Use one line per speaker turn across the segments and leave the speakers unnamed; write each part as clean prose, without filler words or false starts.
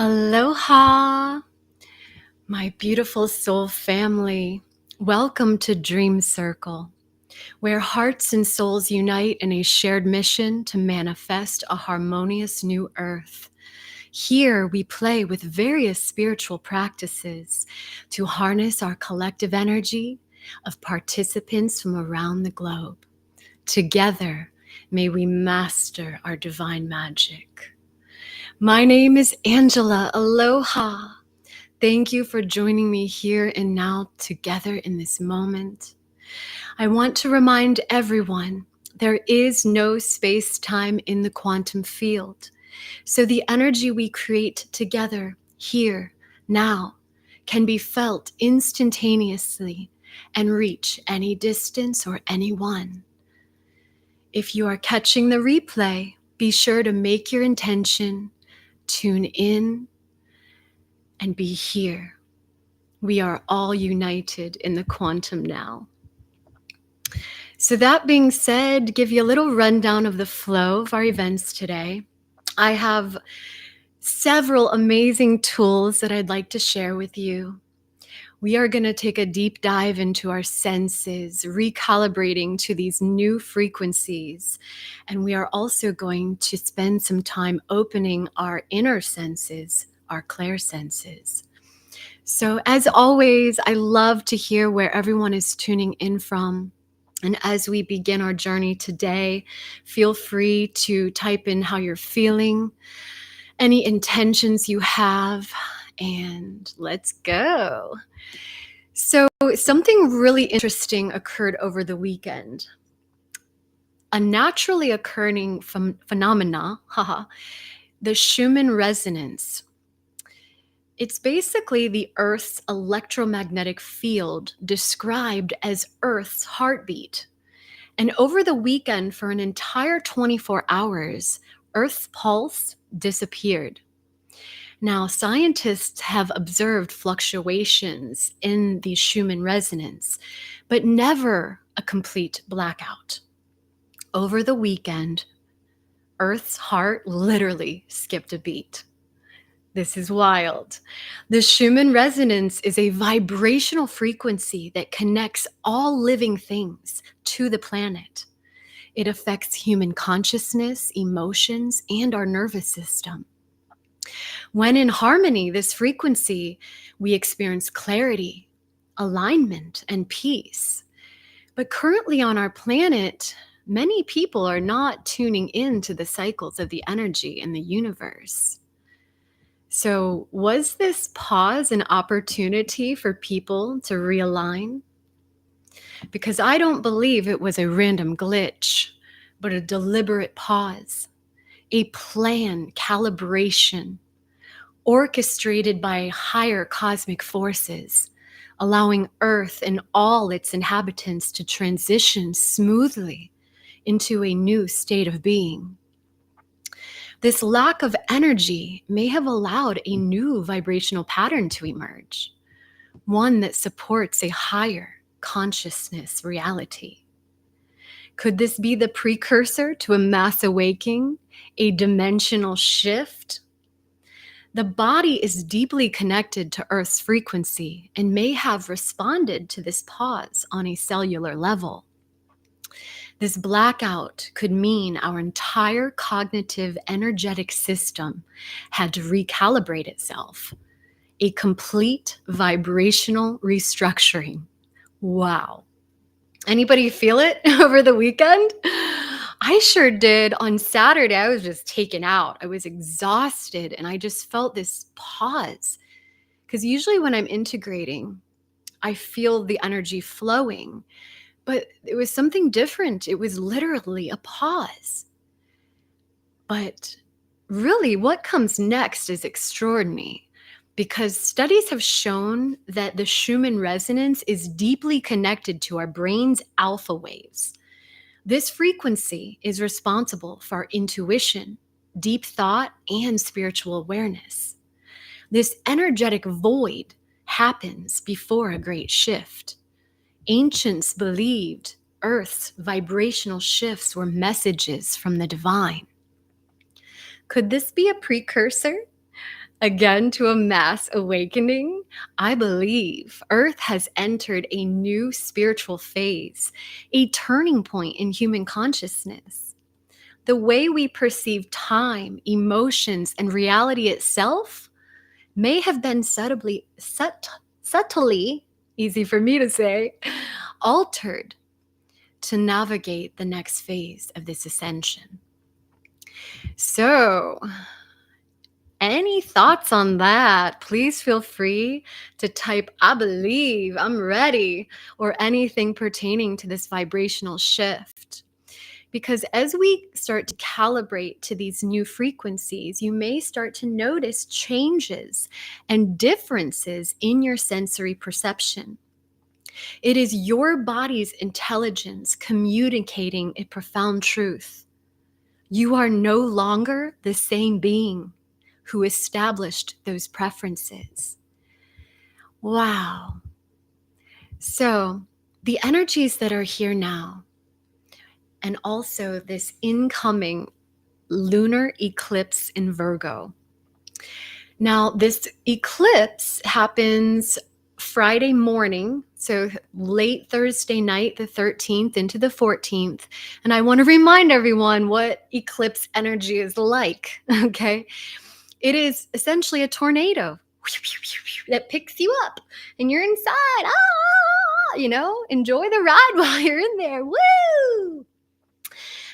Aloha, my beautiful soul family. Welcome to Dream Circle, where hearts and souls unite in a shared mission to manifest a harmonious new earth. Here we play with various spiritual practices to harness our collective energy of participants from around the globe. Together, may we master our divine magic. My name is Angela. Aloha. Thank you for joining me here and now together in this moment. I want to remind everyone there is no space-time in the quantum field. So the energy we create together here, now, can be felt instantaneously and reach any distance or anyone. If you are catching the replay, be sure to make your intention, tune in, and be here. We are all united in the quantum now. So that being said, give you a little rundown of the flow of our events today. I have several amazing tools that I'd like to share with you. We are going to take a deep dive into our senses, recalibrating to these new frequencies. And we are also going to spend some time opening our inner senses, our clairsenses. So as always, I love to hear where everyone is tuning in from. And as we begin our journey today, feel free to type in how you're feeling, any intentions you have, and let's go. So something really interesting occurred over the weekend. A naturally occurring phenomena, the Schumann Resonance. It's basically the Earth's electromagnetic field described as Earth's heartbeat. And over the weekend, for an entire 24 hours, Earth's pulse disappeared. Now, scientists have observed fluctuations in the Schumann resonance, but never a complete blackout. Over the weekend, Earth's heart literally skipped a beat. This is wild. The Schumann resonance is a vibrational frequency that connects all living things to the planet. It affects human consciousness, emotions, and our nervous system. When in harmony, this frequency, we experience clarity, alignment, and peace. But currently on our planet, many people are not tuning in to the cycles of the energy in the universe. So was this pause an opportunity for people to realign? Because I don't believe it was a random glitch, but a deliberate pause, a planned calibration, orchestrated by higher cosmic forces, allowing Earth and all its inhabitants to transition smoothly into a new state of being. This lack of energy may have allowed a new vibrational pattern to emerge, one that supports a higher consciousness reality. Could this be the precursor to a mass awakening, a dimensional shift? The body is deeply connected to Earth's frequency and may have responded to this pause on a cellular level. This blackout could mean our entire cognitive energetic system had to recalibrate itself. A complete vibrational restructuring. Wow. Anybody feel it over the weekend? I sure did. On Saturday, I was just taken out. I was exhausted and I just felt this pause. Because usually when I'm integrating, I feel the energy flowing. But it was something different. It was literally a pause. But really, what comes next is extraordinary, because studies have shown that the Schumann resonance is deeply connected to our brain's alpha waves. This frequency is responsible for intuition, deep thought, and spiritual awareness. This energetic void happens before a great shift. Ancients believed Earth's vibrational shifts were messages from the divine. Could this be a precursor? again to a mass awakening, I believe Earth has entered a new spiritual phase, a turning point in human consciousness. The way we perceive time, emotions, and reality itself may have been subtly, easy for me to say, altered to navigate the next phase of this ascension. So, any thoughts on that? Please feel free to type, I believe, I'm ready, or anything pertaining to this vibrational shift. Because as we start to calibrate to these new frequencies, you may start to notice changes and differences in your sensory perception. It is your body's intelligence communicating a profound truth. You are no longer the same being who established those preferences. Wow. So, the energies that are here now, and also this incoming lunar eclipse in Virgo. Now, this eclipse happens Friday morning, so late Thursday night, the 13th into the 14th. And I want to remind everyone what eclipse energy is like, okay? It is essentially a tornado that picks you up and you're inside. Enjoy the ride while you're in there. Woo!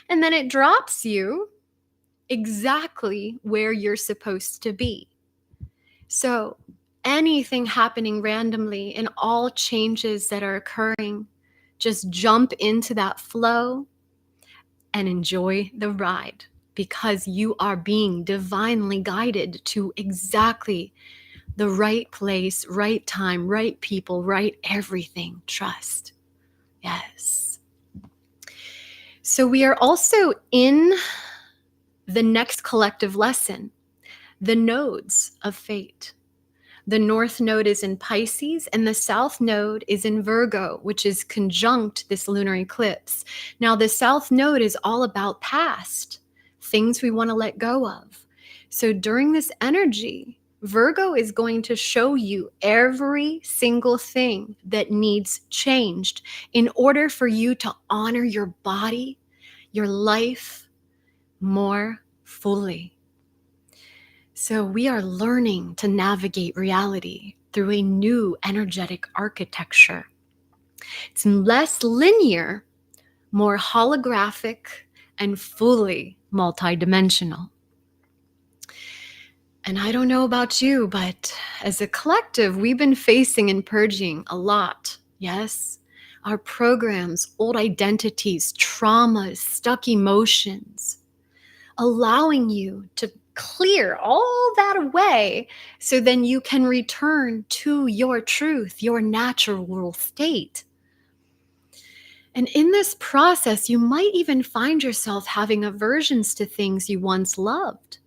And then it drops you exactly where you're supposed to be. So anything happening randomly and all changes that are occurring, just jump into that flow and enjoy the ride, because you are being divinely guided to exactly the right place, right time, right people, right everything. Trust. Yes. So we are also in the next collective lesson, the nodes of fate. The north node is in Pisces and the south node is in Virgo, which is conjunct this lunar eclipse. Now, the south node is all about past, things we want to let go of. So during this energy, Virgo is going to show you every single thing that needs changed in order for you to honor your body, your life more fully. So we are learning to navigate reality through a new energetic architecture. It's less linear, more holographic, and fully multidimensional. And I don't know about you, but as a collective, we've been facing and purging a lot. Yes, our programs, old identities, traumas, stuck emotions, allowing you to clear all that away so then you can return to your truth, your natural state. And in this process, you might even find yourself having aversions to things you once loved,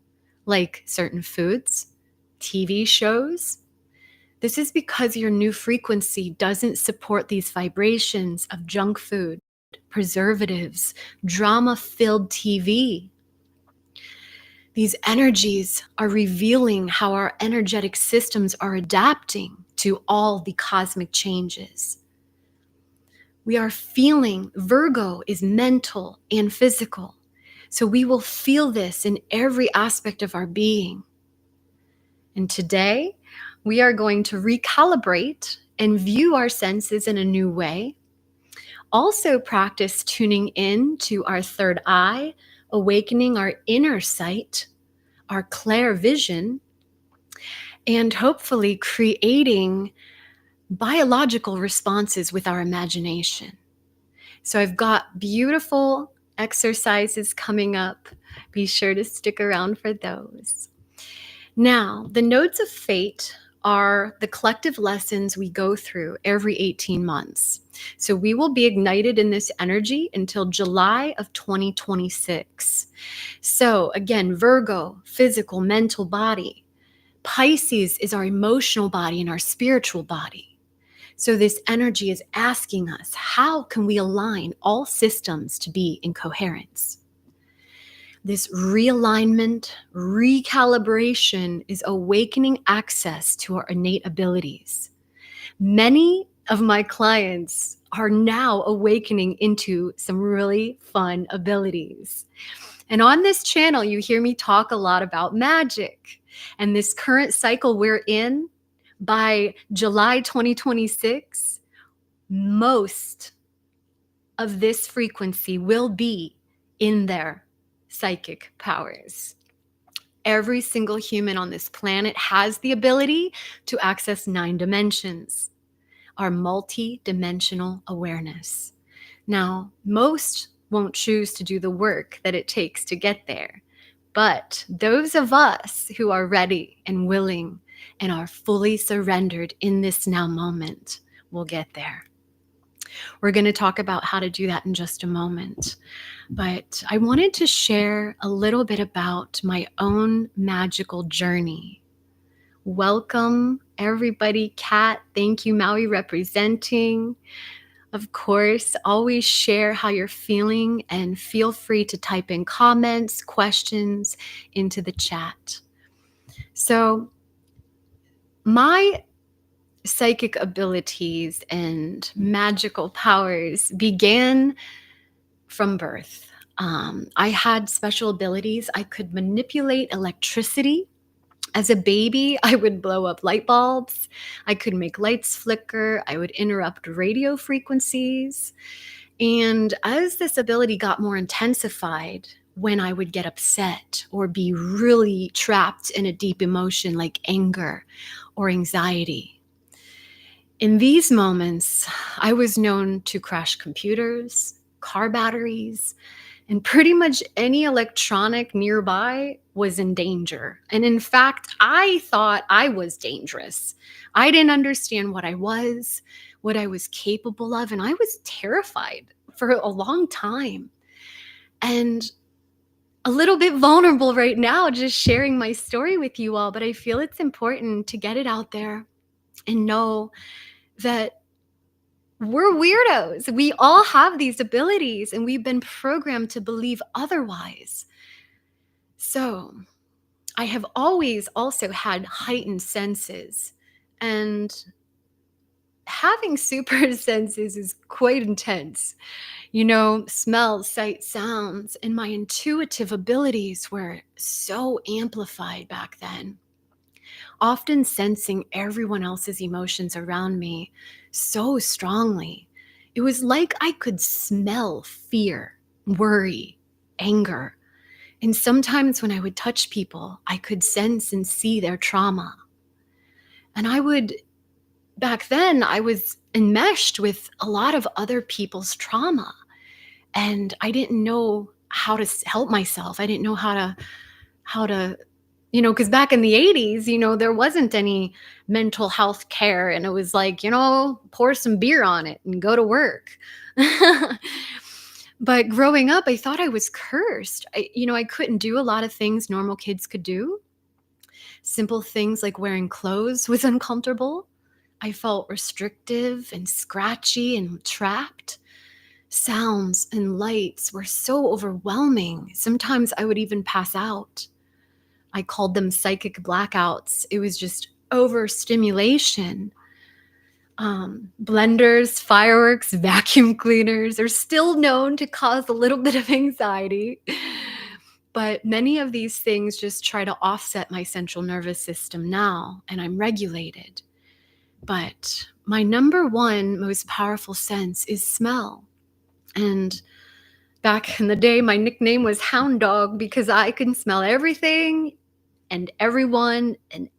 like certain foods, TV shows. This is because your new frequency doesn't support these vibrations of junk food, preservatives, drama-filled TV. These energies are revealing how our energetic systems are adapting to all the cosmic changes. We are feeling Virgo is mental and physical. So we will feel this in every aspect of our being. And today, we are going to recalibrate and view our senses in a new way. Also practice tuning in to our third eye, awakening our inner sight, our clair vision, and hopefully creating biological responses with our imagination. So I've got beautiful exercises coming up. Be sure to stick around for those. Now, the nodes of fate are the collective lessons we go through every 18 months. So we will be ignited in this energy until July of 2026. So again, Virgo, physical, mental body. Pisces is our emotional body and our spiritual body. So this energy is asking us, how can we align all systems to be in coherence? This realignment, recalibration is awakening access to our innate abilities. Many of my clients are now awakening into some really fun abilities. And on this channel, you hear me talk a lot about magic. And this current cycle we're in, by July 2026, most of this frequency will be in their psychic powers. Every single human on this planet has the ability to access 9 dimensions, our multidimensional awareness. Now, most won't choose to do the work that it takes to get there, but those of us who are ready and willing and are fully surrendered in this now moment will get there. We're going to talk about how to do that in just a moment. But I wanted to share a little bit about my own magical journey. Welcome, everybody. Kat, thank you, Maui representing. Of course, always share how you're feeling and feel free to type in comments, questions into the chat. So, my psychic abilities and magical powers began from birth. I had special abilities. I could manipulate electricity. As a baby, I would blow up light bulbs. I could make lights flicker. I would interrupt radio frequencies. And as this ability got more intensified, when I would get upset or be really trapped in a deep emotion like anger or anxiety, in these moments, I was known to crash computers, car batteries, and pretty much any electronic nearby was in danger. And in fact, I thought I was dangerous. I didn't understand what I was capable of, and I was terrified for a long time. And a little bit vulnerable right now, just sharing my story with you all, but I feel it's important to get it out there and know that we're weirdos. We all have these abilities, and we've been programmed to believe otherwise. So, I have always also had heightened senses, and having super senses is quite intense. You know, smells, sight, sounds, and my intuitive abilities were so amplified back then. Often sensing everyone else's emotions around me so strongly. It was like I could smell fear, worry, anger. And sometimes when I would touch people, I could sense and see their trauma. And back then, I was enmeshed with a lot of other people's trauma. And I didn't know how to help myself. I didn't know how to because back in the 80s, there wasn't any mental health care. And it was like, pour some beer on it and go to work. But growing up, I thought I was cursed. I couldn't do a lot of things normal kids could do. Simple things like wearing clothes was uncomfortable. I felt restrictive and scratchy and trapped. Sounds and lights were so overwhelming. Sometimes I would even pass out. I called them psychic blackouts. It was just overstimulation. Blenders, fireworks, vacuum cleaners are still known to cause a little bit of anxiety. But many of these things just try to offset my central nervous system now, and I'm regulated. But my number one most powerful sense is smell. And back in the day, my nickname was Hound Dog because I can smell everything and everyone and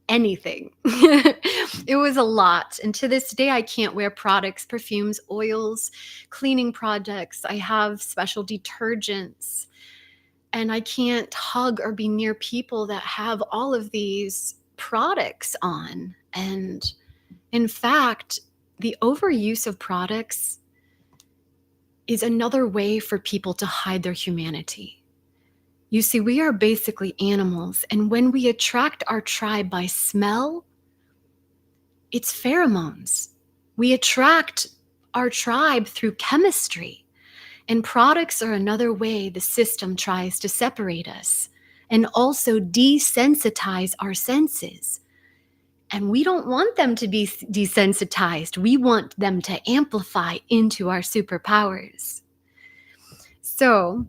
anything. It was a lot. And to this day, I can't wear products, perfumes, oils, cleaning products. I have special detergents. And I can't hug or be near people that have all of these products on. And in fact, the overuse of products is another way for people to hide their humanity. You see, we are basically animals, and when we attract our tribe by smell, it's pheromones. We attract our tribe through chemistry. And products are another way the system tries to separate us and also desensitize our senses. And we don't want them to be desensitized. We want them to amplify into our superpowers. So,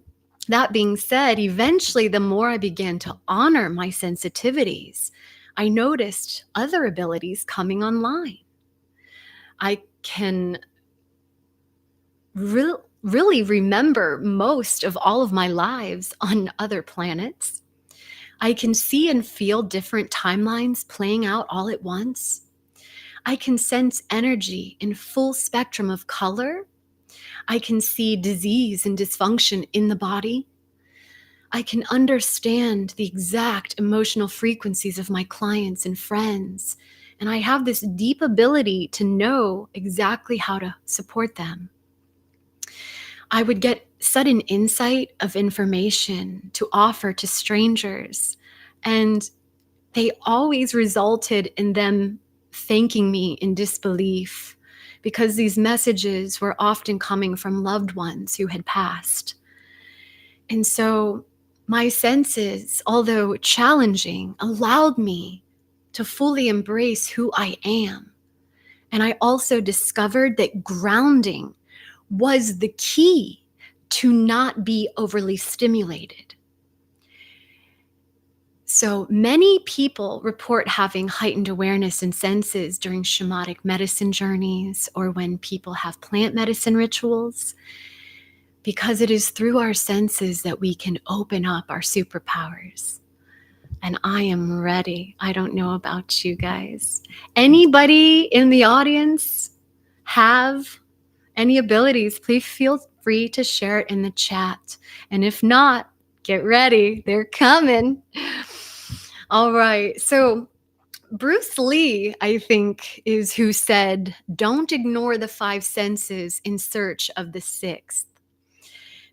that being said, eventually, the more I began to honor my sensitivities, I noticed other abilities coming online. I can really remember most of all of my lives on other planets. I can see and feel different timelines playing out all at once. I can sense energy in full spectrum of color. I can see disease and dysfunction in the body. I can understand the exact emotional frequencies of my clients and friends. And I have this deep ability to know exactly how to support them. I would get sudden insight of information to offer to strangers, and they always resulted in them thanking me in disbelief, because these messages were often coming from loved ones who had passed. And so my senses, although challenging, allowed me to fully embrace who I am. And I also discovered that grounding was the key to not be overly stimulated. So many people report having heightened awareness and senses during shamanic medicine journeys or when people have plant medicine rituals, because it is through our senses that we can open up our superpowers. And I am ready. I don't know about you guys. Anybody in the audience have any abilities? Please feel free to share it in the chat. And if not, get ready. They're coming. All right. So Bruce Lee, I think, is who said, "Don't ignore the five senses in search of the sixth."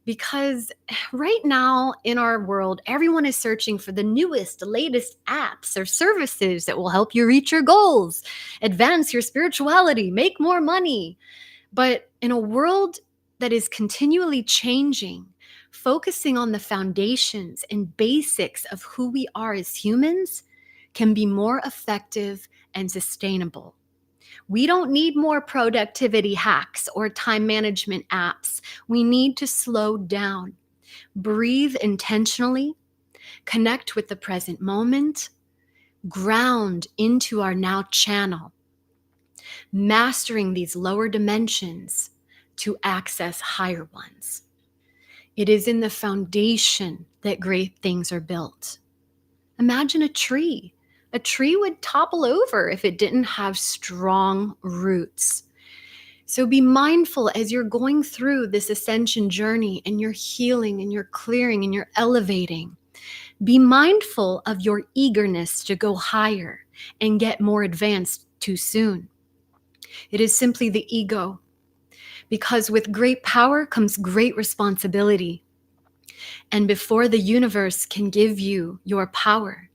Because right now in our world, everyone is searching for the newest, latest apps or services that will help you reach your goals, advance your spirituality, make more money. But in a world that is continually changing, focusing on the foundations and basics of who we are as humans can be more effective and sustainable. We don't need more productivity hacks or time management apps. We need to slow down, breathe intentionally, connect with the present moment, ground into our now channel, mastering these lower dimensions to access higher ones. It is in the foundation that great things are built. Imagine a tree. A tree would topple over if it didn't have strong roots. So be mindful as you're going through this ascension journey and you're healing and you're clearing and you're elevating. Be mindful of your eagerness to go higher and get more advanced too soon. It is simply the ego, because with great power comes great responsibility. And before the universe can give you your power,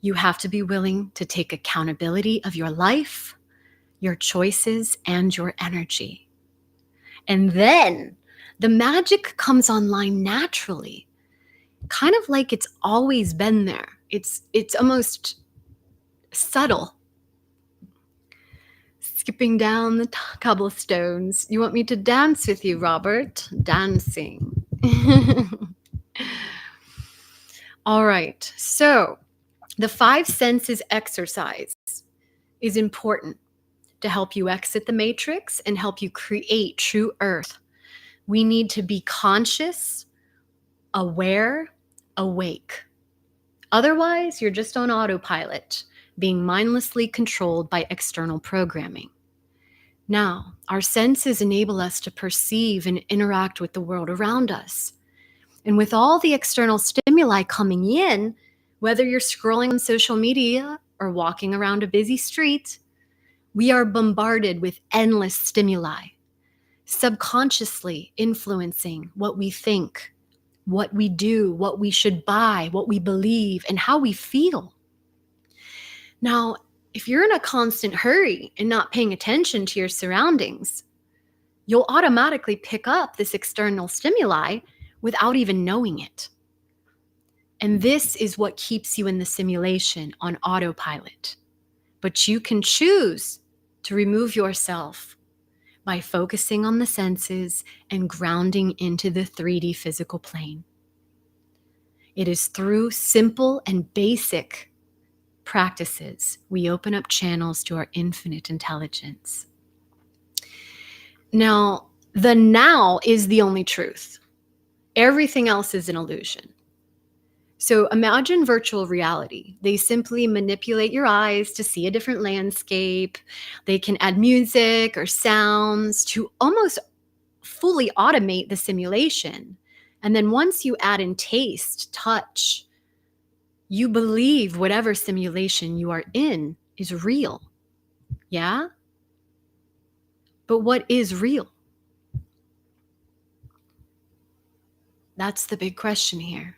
you have to be willing to take accountability of your life, your choices, and your energy. And then the magic comes online naturally, kind of like it's always been there. It's almost subtle. Skipping down the cobblestones. You want me to dance with you, Robert? Dancing. All right. So the five senses exercise is important to help you exit the matrix and help you create true earth. We need to be conscious, aware, awake. Otherwise, you're just on autopilot, being mindlessly controlled by external programming. Now, our senses enable us to perceive and interact with the world around us. And with all the external stimuli coming in, whether you're scrolling on social media or walking around a busy street, we are bombarded with endless stimuli, subconsciously influencing what we think, what we do, what we should buy, what we believe, and how we feel. Now, if you're in a constant hurry and not paying attention to your surroundings, you'll automatically pick up this external stimuli without even knowing it. And this is what keeps you in the simulation on autopilot. But you can choose to remove yourself by focusing on the senses and grounding into the 3D physical plane. It is through simple and basic practices we open up channels to our infinite intelligence. Now, the now is the only truth. Everything else is an illusion. So imagine virtual reality. They simply manipulate your eyes to see a different landscape. They can add music or sounds to almost fully automate the simulation. And then once you add in taste, touch, you believe whatever simulation you are in is real. Yeah? But what is real? That's the big question here.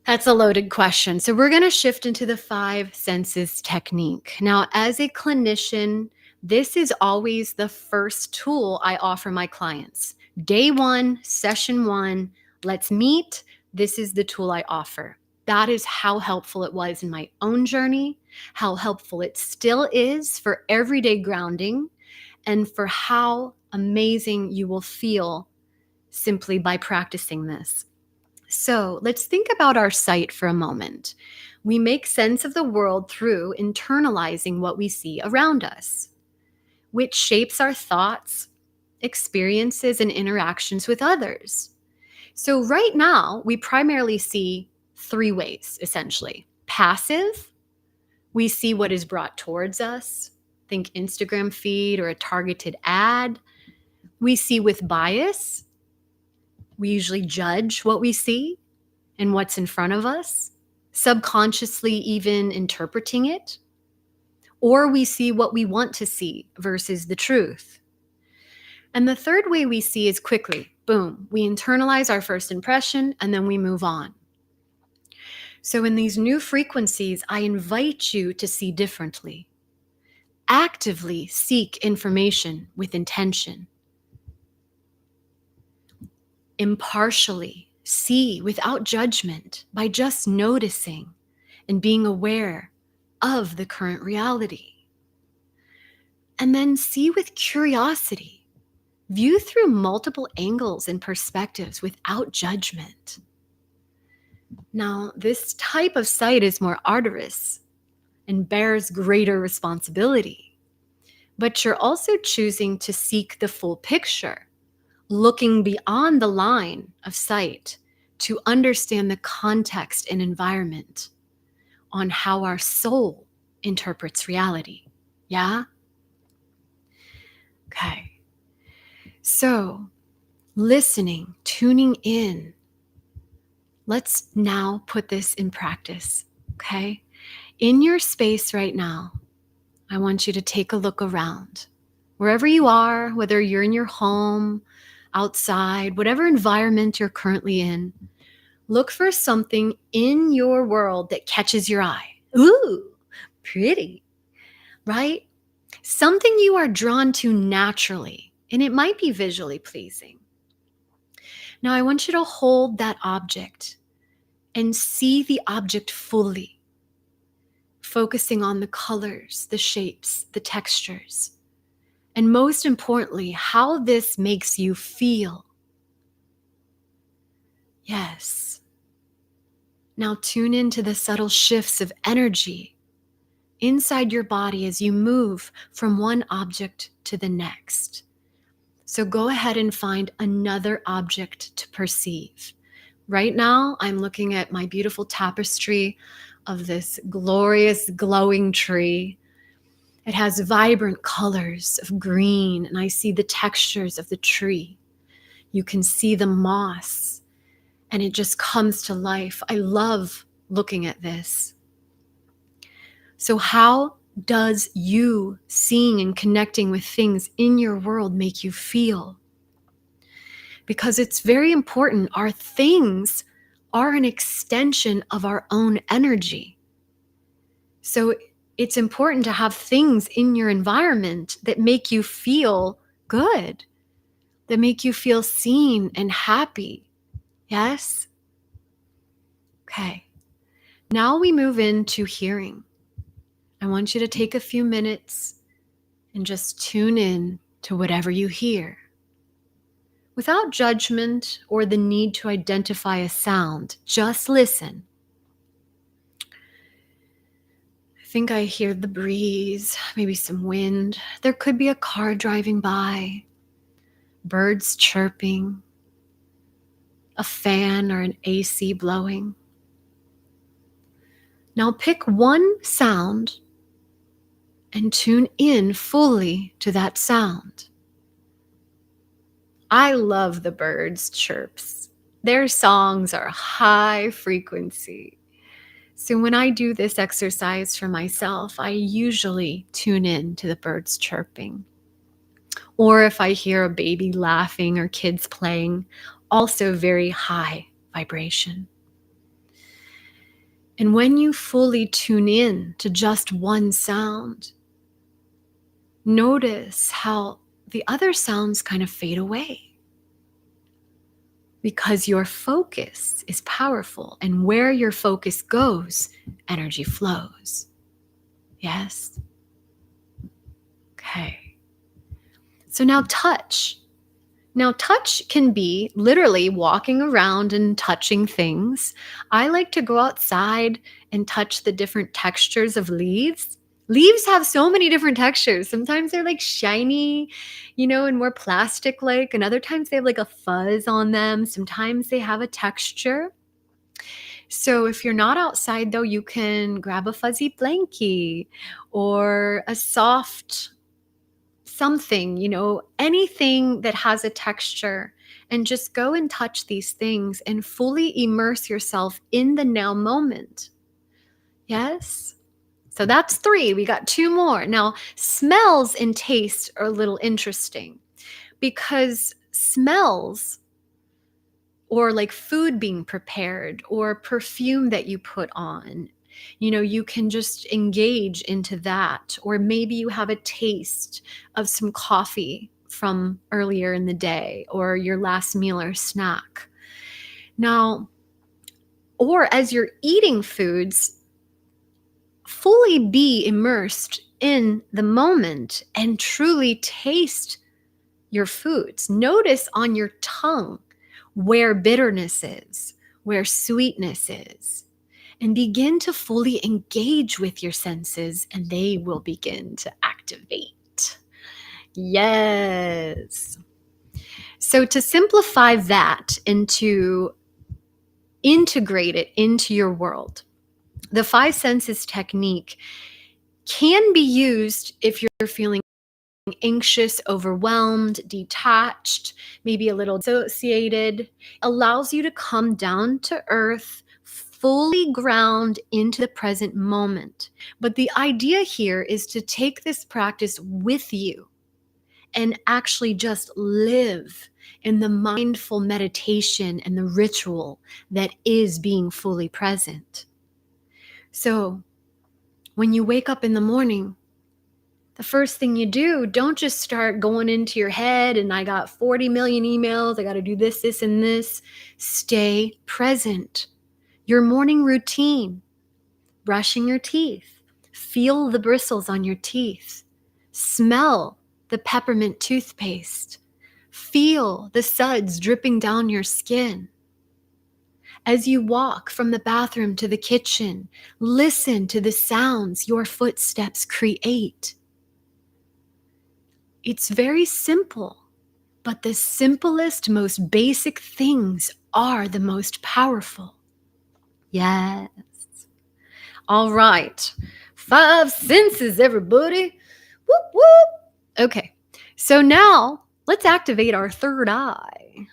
That's a loaded question. So we're going to shift into the 5 senses technique. Now, as a clinician, this is always the first tool I offer my clients. Day 1, session 1, let's meet. This is the tool I offer. That is how helpful it was in my own journey, how helpful it still is for everyday grounding, and for how amazing you will feel simply by practicing this. So let's think about our sight for a moment. We make sense of the world through internalizing what we see around us, which shapes our thoughts, experiences, and interactions with others. So right now, we primarily see 3 ways, essentially. Passive, we see what is brought towards us. Think Instagram feed or a targeted ad. We see with bias. We usually judge what we see and what's in front of us, subconsciously even interpreting it. Or we see what we want to see versus the truth. And the third way we see is quickly, boom, we internalize our first impression and then we move on. So in these new frequencies, I invite you to see differently. Actively seek information with intention. Impartially see without judgment by just noticing and being aware of the current reality. And then see with curiosity. View through multiple angles and perspectives without judgment. Now, this type of sight is more arduous and bears greater responsibility, but you're also choosing to seek the full picture, looking beyond the line of sight to understand the context and environment on how our soul interprets reality. Yeah? Okay. So, listening, tuning in. Let's now put this in practice, okay? In your space right now, I want you to take a look around. Wherever you are, whether you're in your home, outside, whatever environment you're currently in, look for something in your world that catches your eye. Ooh, pretty, right? Something you are drawn to naturally, and it might be visually pleasing. Now, I want you to hold that object and see the object fully, focusing on the colors, the shapes, the textures, and most importantly, how this makes you feel. Yes. Now tune into the subtle shifts of energy inside your body as you move from one object to the next. So go ahead and find another object to perceive. Right now, I'm looking at my beautiful tapestry of this glorious glowing tree. It has vibrant colors of green, and I see the textures of the tree. You can see the moss, and it just comes to life. I love looking at this. So how does you seeing and connecting with things in your world make you feel? Because it's very important. Our things are an extension of our own energy. So it's important to have things in your environment that make you feel good, that make you feel seen and happy. Yes? Okay. Now we move into hearing. I want you to take a few minutes and just tune in to whatever you hear, without judgment or the need to identify a sound. Just listen. I think I hear the breeze, maybe some wind. There could be a car driving by, birds chirping, a fan or an AC blowing. Now pick one sound and tune in fully to that sound. I love the birds' chirps. Their songs are high frequency. So when I do this exercise for myself, I usually tune in to the birds chirping. Or if I hear a baby laughing or kids playing, also very high vibration. And when you fully tune in to just one sound, notice how the other sounds kind of fade away. Because your focus is powerful, and where your focus goes, energy flows. Yes? Okay. So now touch. Now touch can be literally walking around and touching things. I like to go outside and touch the different textures of leaves. Leaves have so many different textures. Sometimes they're like shiny, and more plastic-like, and other times they have like a fuzz on them. Sometimes they have a texture. So if you're not outside though, you can grab a fuzzy blankie or a soft something, anything that has a texture, and just go and touch these things and fully immerse yourself in the now moment. Yes? So that's 3. We got 2 more. Now, smells and taste are a little interesting because smells, or like food being prepared or perfume that you put on, you can just engage into that. Or maybe you have a taste of some coffee from earlier in the day or your last meal or snack. Now, or as you're eating foods, fully be immersed in the moment and truly taste your foods. Notice on your tongue where bitterness is, where sweetness is, and begin to fully engage with your senses, and they will begin to activate. Yes. So to simplify that and to integrate it into your world, the 5 senses technique can be used if you're feeling anxious, overwhelmed, detached, maybe a little dissociated. Allows you to come down to earth, fully ground into the present moment. But the idea here is to take this practice with you and actually just live in the mindful meditation and the ritual that is being fully present. So when you wake up in the morning, the first thing you do, don't just start going into your head and I got 40 million emails, I got to do this, this, and this. Stay present. Your morning routine, brushing your teeth, feel the bristles on your teeth, smell the peppermint toothpaste, feel the suds dripping down your skin. As you walk from the bathroom to the kitchen, listen to the sounds your footsteps create. It's very simple, but the simplest, most basic things are the most powerful. Yes. All right. 5 senses, everybody. Whoop, whoop. Okay. So now let's activate our third eye.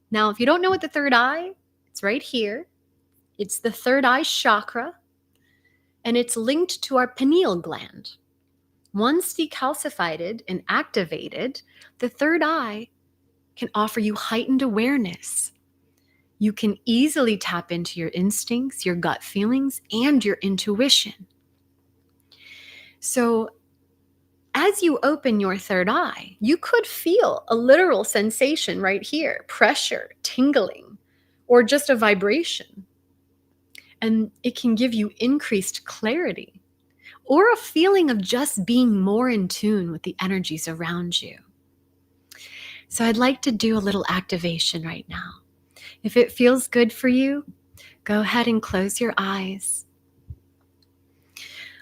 Now, if you don't know what the third eye, it's right here. It's the third eye chakra, and it's linked to our pineal gland. Once decalcified and activated, the third eye can offer you heightened awareness. You can easily tap into your instincts, your gut feelings, and your intuition. So as you open your third eye, you could feel a literal sensation right here, pressure, tingling, or just a vibration. And it can give you increased clarity or a feeling of just being more in tune with the energies around you. So I'd like to do a little activation right now. If it feels good for you, go ahead and close your eyes.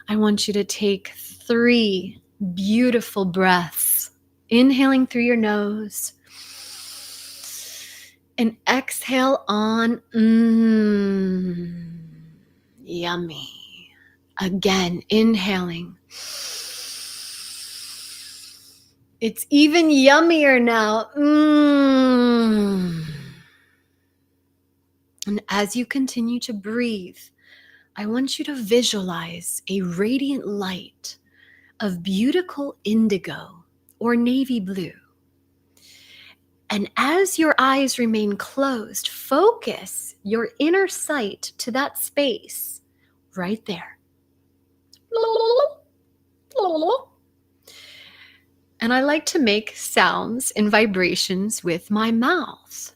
I want you to take 3 beautiful breaths, inhaling through your nose and exhale on. Yummy. Again, inhaling. It's even yummier now. And as you continue to breathe, I want you to visualize a radiant light of beautiful indigo or navy blue. And as your eyes remain closed, focus your inner sight to that space right there. And I like to make sounds and vibrations with my mouth.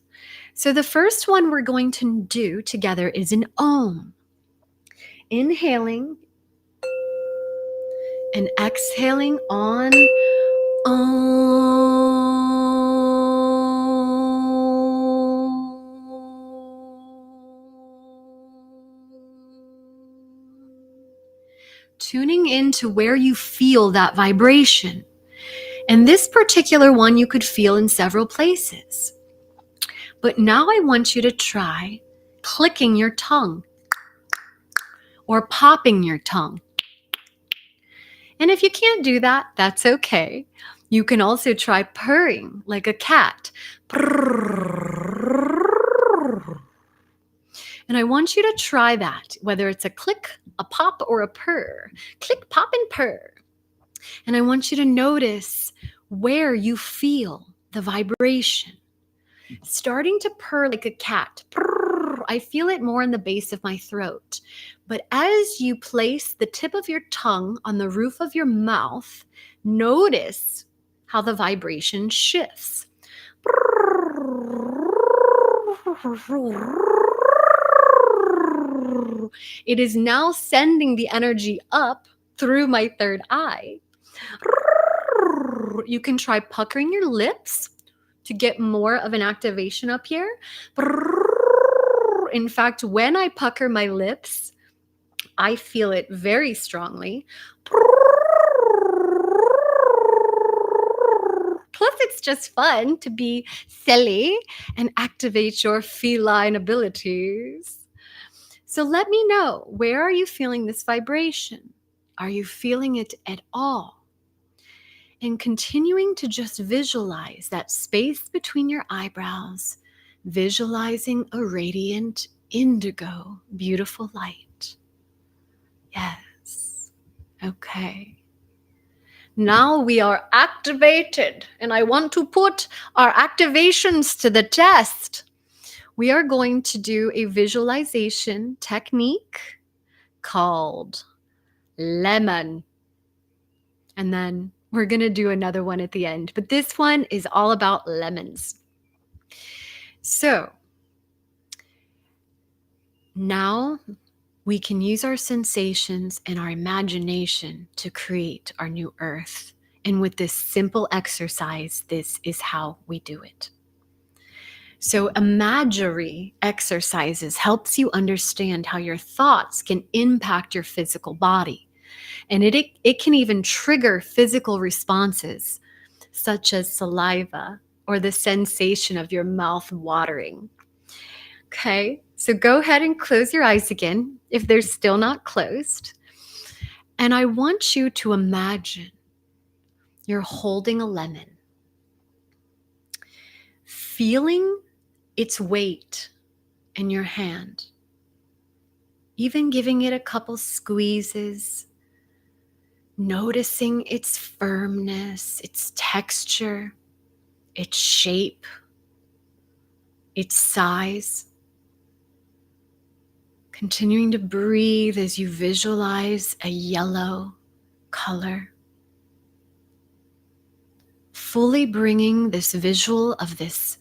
So the first one we're going to do together is an Om. Inhaling and exhaling on tuning into where you feel that vibration. And this particular one you could feel in several places. But now I want you to try clicking your tongue or popping your tongue. And if you can't do that, that's okay. You can also try purring like a cat. And I want you to try that, whether it's a click, a pop, or a purr. Click, pop, and purr. And I want you to notice where you feel the vibration. Starting to purr like a cat. I feel it more in the base of my throat. But as you place the tip of your tongue on the roof of your mouth, notice how the vibration shifts. It is now sending the energy up through my third eye. You can try puckering your lips to get more of an activation up here. In fact, when I pucker my lips, I feel it very strongly. Plus, it's just fun to be silly and activate your feline abilities. So let me know, where are you feeling this vibration? Are you feeling it at all? And continuing to just visualize that space between your eyebrows, visualizing a radiant indigo, beautiful light. Yes. Okay. Now we are activated, and I want to put our activations to the test. We are going to do a visualization technique called lemon. And then we're going to do another one at the end. But this one is all about lemons. So now we can use our sensations and our imagination to create our new earth. And with this simple exercise, this is how we do it. So imagery exercises helps you understand how your thoughts can impact your physical body. And it can even trigger physical responses, such as saliva or the sensation of your mouth watering. Okay, so go ahead and close your eyes again if they're still not closed. And I want you to imagine you're holding a lemon, feeling its weight in your hand, even giving it a couple squeezes, noticing its firmness, its texture, its shape, its size. Continuing to breathe as you visualize a yellow, color, fully bringing this visual of this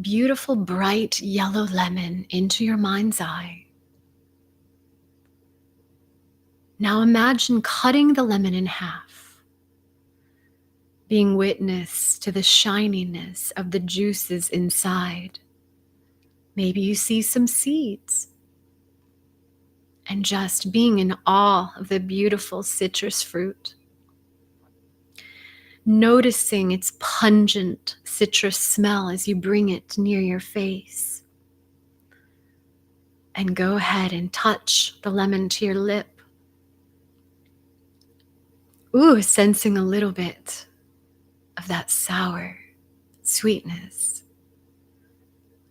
beautiful bright yellow lemon into your mind's eye. Now imagine cutting the lemon in half, being witness to the shininess of the juices inside. Maybe you see some seeds, and just being in awe of the beautiful citrus fruit. Noticing its pungent citrus smell as you bring it near your face. And go ahead and touch the lemon to your lip. Ooh, sensing a little bit of that sour sweetness.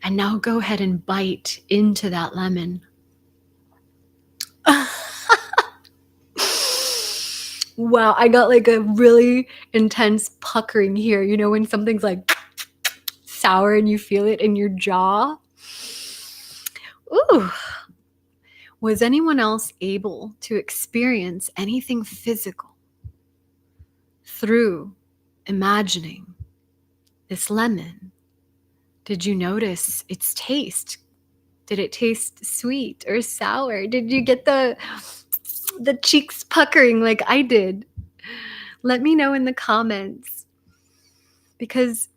And now go ahead and bite into that lemon. Wow, I got like a really intense puckering here. You know, when something's like sour and you feel it in your jaw. Ooh. Was anyone else able to experience anything physical through imagining this lemon? Did you notice its taste? Did it taste sweet or sour? Did you get the cheeks puckering like I did? Let me know in the comments, because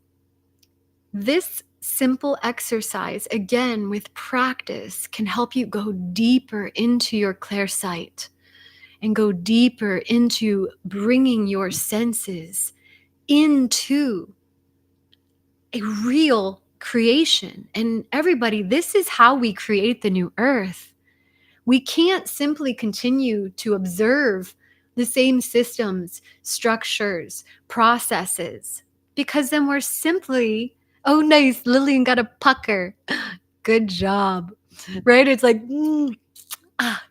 this simple exercise, again with practice, can help you go deeper into your clairsight and go deeper into bringing your senses into a real creation. And everybody, this is how we create the new earth. We can't simply continue to observe the same systems, structures, processes, because then we're simply, oh, nice, Lillian got a pucker. Good job, right? It's like, ah.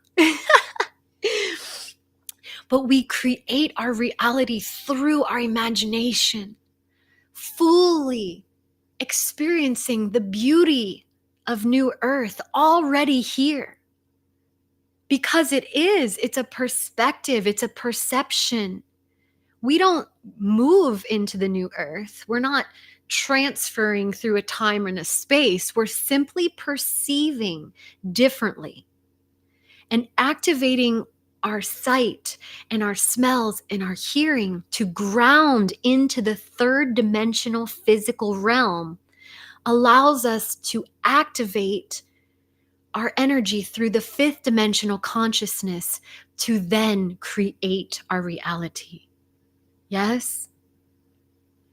But we create our reality through our imagination, fully experiencing the beauty of new earth already here. Because it's a perspective, it's a perception. We don't move into the new earth. We're not transferring through a time and a space. We're simply perceiving differently and activating our sight and our smells and our hearing to ground into the third dimensional physical realm allows us to activate our energy through the fifth dimensional consciousness to then create our reality. Yes?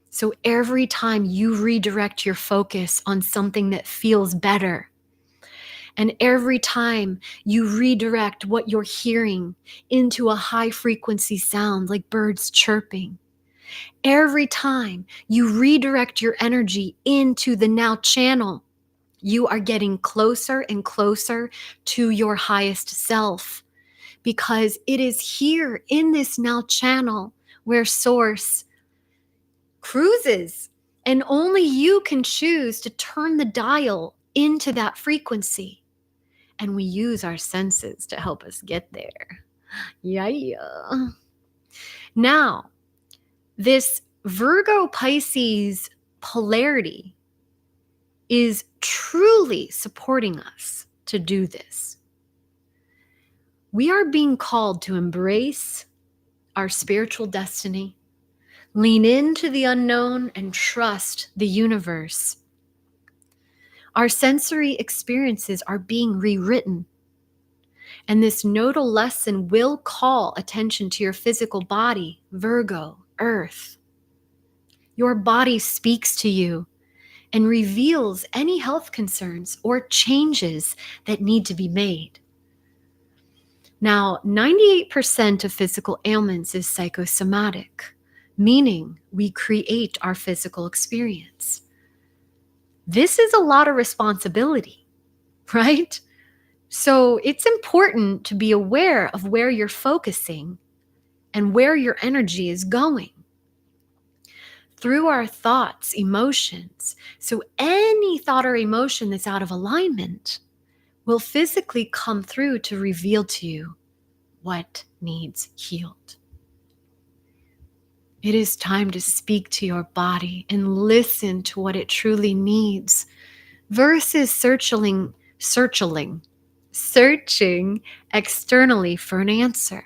So every time you redirect your focus on something that feels better, and every time you redirect what you're hearing into a high frequency sound like birds chirping, every time you redirect your energy into the now channel, you are getting closer and closer to your highest self, because it is here in this now channel where Source cruises, and only you can choose to turn the dial into that frequency. And we use our senses to help us get there. Yeah. Now, this Virgo Pisces polarity is truly supporting us to do this. We are being called to embrace our spiritual destiny, lean into the unknown, and trust the universe. Our sensory experiences are being rewritten, and this nodal lesson will call attention to your physical body, Virgo, Earth. Your body speaks to you and reveals any health concerns or changes that need to be made. Now, 98% of physical ailments is psychosomatic, meaning we create our physical experience. This is a lot of responsibility, right? So it's important to be aware of where you're focusing and where your energy is going through our thoughts, emotions. So any thought or emotion that's out of alignment will physically come through to reveal to you what needs healed. It is time to speak to your body and listen to what it truly needs versus searching externally for an answer.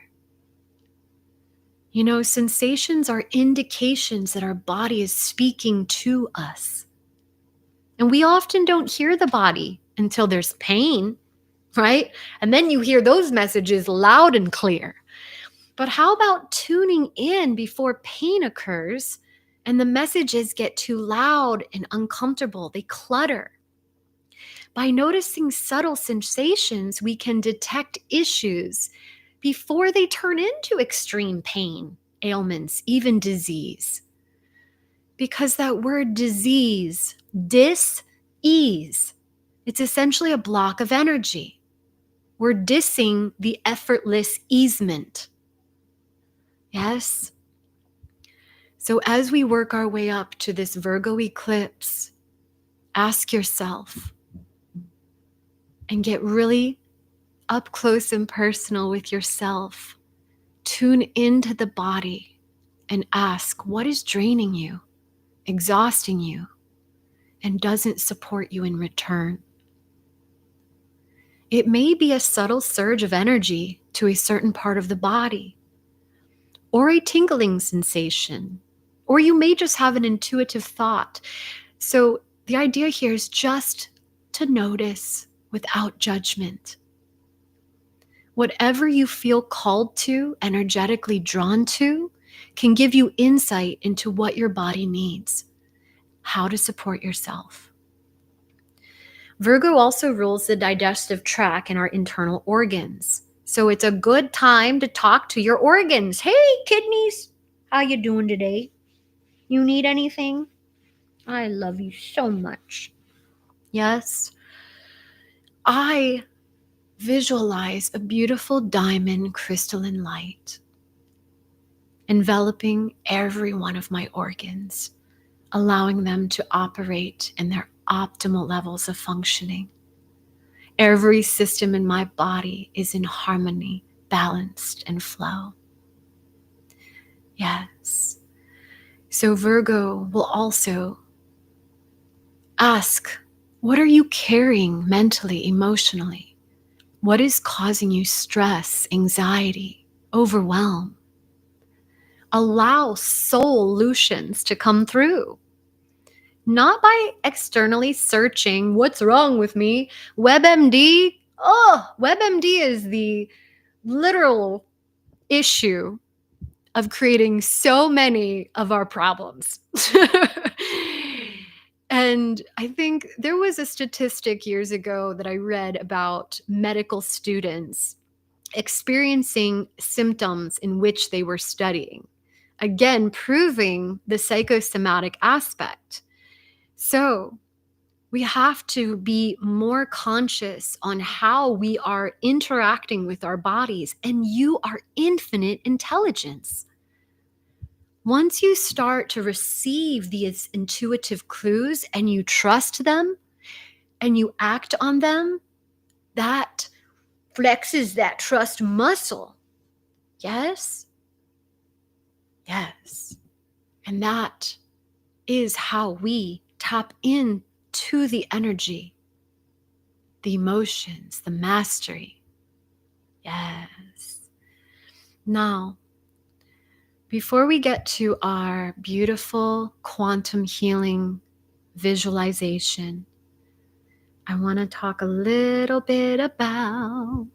You know, sensations are indications that our body is speaking to us. And we often don't hear the body until there's pain, right? And then you hear those messages loud and clear. But how about tuning in before pain occurs and the messages get too loud and uncomfortable? They clutter. By noticing subtle sensations, we can detect issues before they turn into extreme pain, ailments, even disease. Because that word disease, dis-ease, it's essentially a block of energy. We're dissing the effortless easement. Yes? So as we work our way up to this Virgo eclipse, ask yourself and get really up close and personal with yourself. Tune into the body and ask, what is draining you, exhausting you, and doesn't support you in return? It may be a subtle surge of energy to a certain part of the body, or a tingling sensation, or you may just have an intuitive thought. So the idea here is just to notice without judgment. Whatever you feel called to, energetically drawn to, can give you insight into what your body needs, how to support yourself. Virgo also rules the digestive tract and our internal organs. So it's a good time to talk to your organs. Hey, kidneys, how you doing today? You need anything? I love you so much. Yes. I visualize a beautiful diamond crystalline light enveloping every one of my organs, allowing them to operate in their optimal levels of functioning. Every system in my body is in harmony, balanced, and flow. Yes. So Virgo will also ask, what are you carrying mentally, emotionally? What is causing you stress, anxiety, overwhelm? Allow solutions to come through. Not by externally searching, what's wrong with me? WebMD, WebMD is the literal issue of creating so many of our problems. And I think there was a statistic years ago that I read about medical students experiencing symptoms in which they were studying. Again, proving the psychosomatic aspect. So we have to be more conscious on how we are interacting with our bodies, and you are infinite intelligence. Once you start to receive these intuitive clues and you trust them and you act on them, that flexes that trust muscle. Yes? Yes. And that is how we tap into the energy, the emotions, the mastery. Yes. Now, before we get to our beautiful quantum healing visualization, I want to talk a little bit about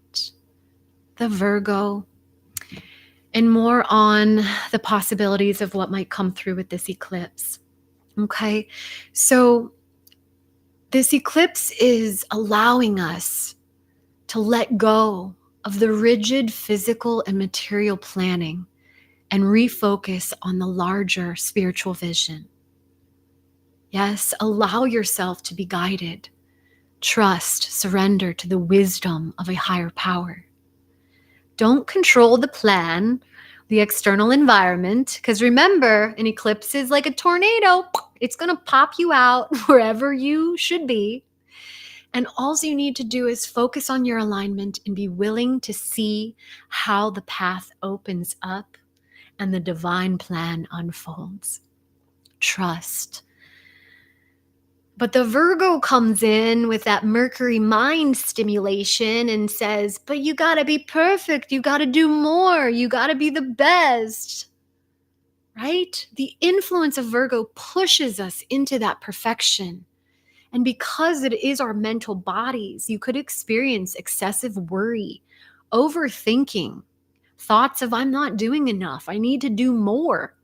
the Virgo and more on the possibilities of what might come through with this eclipse. Okay, so this eclipse is allowing us to let go of the rigid physical and material planning and refocus on the larger spiritual vision. Yes, allow yourself to be guided. Trust, surrender to the wisdom of a higher power. Don't control the plan, the external environment, because remember, an eclipse is like a tornado. It's going to pop you out wherever you should be. And all you need to do is focus on your alignment and be willing to see how the path opens up and the divine plan unfolds. Trust. But the Virgo comes in with that Mercury mind stimulation and says, but you got to be perfect. You got to do more. You got to be the best. Right? The influence of Virgo pushes us into that perfection. And because it is our mental bodies, you could experience excessive worry, overthinking, thoughts of I'm not doing enough, I need to do more,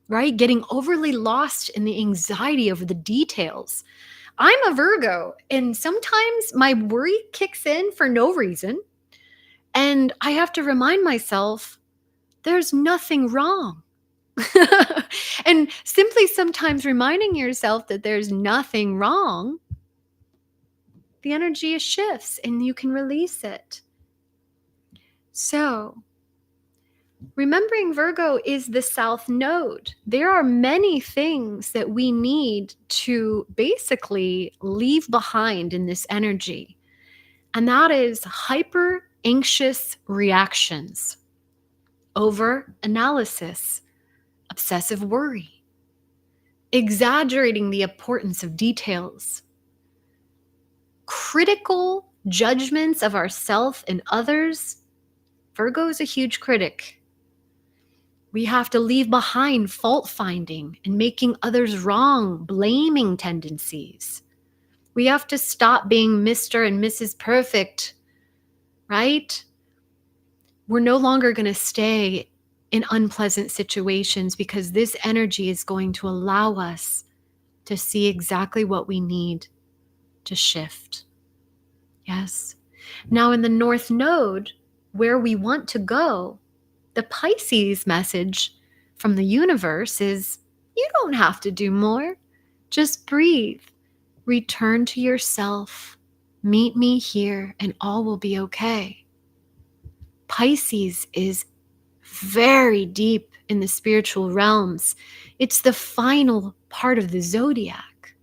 right? Getting overly lost in the anxiety over the details. I'm a Virgo, and sometimes my worry kicks in for no reason. And I have to remind myself, there's nothing wrong. And simply sometimes reminding yourself that there's nothing wrong, the energy shifts and you can release it. So, remembering Virgo is the South Node. There are many things that we need to basically leave behind in this energy. And that is hyper anxious reactions, over analysis, obsessive worry, exaggerating the importance of details, critical judgments of ourselves and others. Virgo is a huge critic. We have to leave behind fault finding and making others wrong, blaming tendencies. We have to stop being Mr. and Mrs. Perfect, right? We're no longer going to stay in unpleasant situations because this energy is going to allow us to see exactly what we need to shift. Yes. Now in the North Node, where we want to go, the Pisces message from the universe is, you don't have to do more. Just breathe. Return to yourself. Meet me here and all will be okay. Pisces is very deep in the spiritual realms. It's the final part of the zodiac.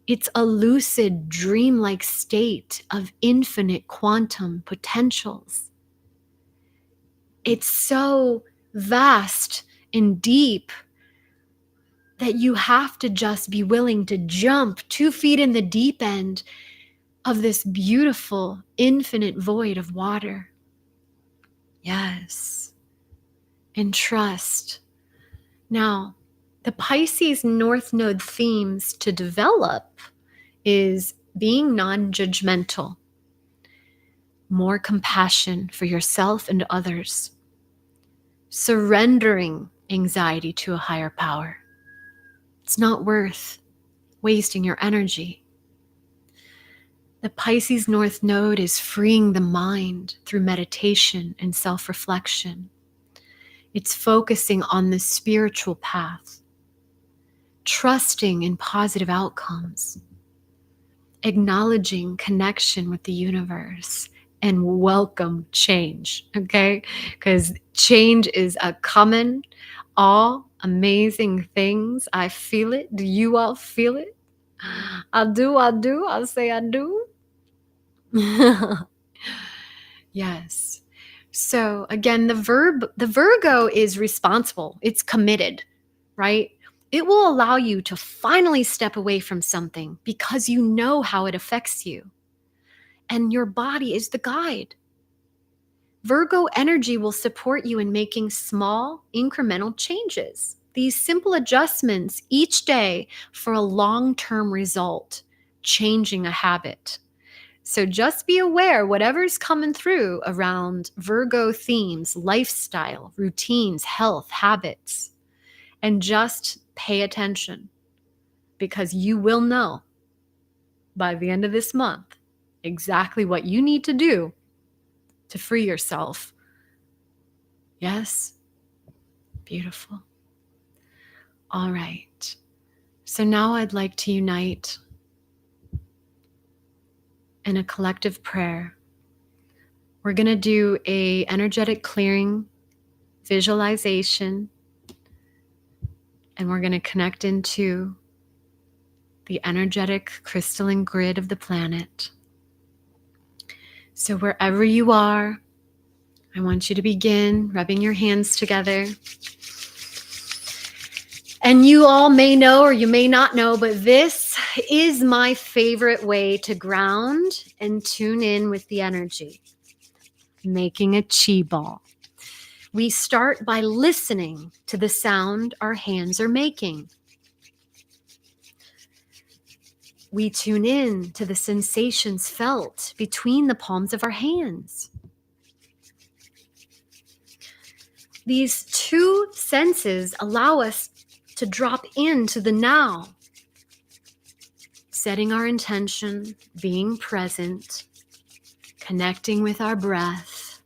It's a lucid, dreamlike state of infinite quantum potentials. It's so vast and deep that you have to just be willing to jump 2 feet in the deep end of this beautiful, infinite void of water. Yes. And trust. Now, the Pisces North Node themes to develop is being non-judgmental, more compassion for yourself and others, surrendering anxiety to a higher power. It's not worth wasting your energy. The Pisces North Node is freeing the mind through meditation and self-reflection. It's focusing on the spiritual path, trusting in positive outcomes, acknowledging connection with the universe, and welcome change, okay? Because change is a common, all amazing things. I feel it. Do you all feel it? I do. I'll say I do. Yes. So again, the Virgo is responsible. It's committed, right? It will allow you to finally step away from something because you know how it affects you. And your body is the guide. Virgo energy will support you in making small, incremental changes. These simple adjustments each day for a long-term result, changing a habit. So just be aware, whatever's coming through around Virgo themes, lifestyle, routines, health, habits, and just pay attention because you will know by the end of this month exactly what you need to do to free yourself. Yes? Beautiful. All right. So now I'd like to unite in a collective prayer. We're going to do a energetic clearing visualization, and we're going to connect into the energetic crystalline grid of the planet. So wherever you are, I want you to begin rubbing your hands together. And you all may know, or you may not know, but this is my favorite way to ground and tune in with the energy. Making a QiBall. We start by listening to the sound our hands are making. We tune in to the sensations felt between the palms of our hands. These two senses allow us to drop into the now, setting our intention, being present, connecting with our breath.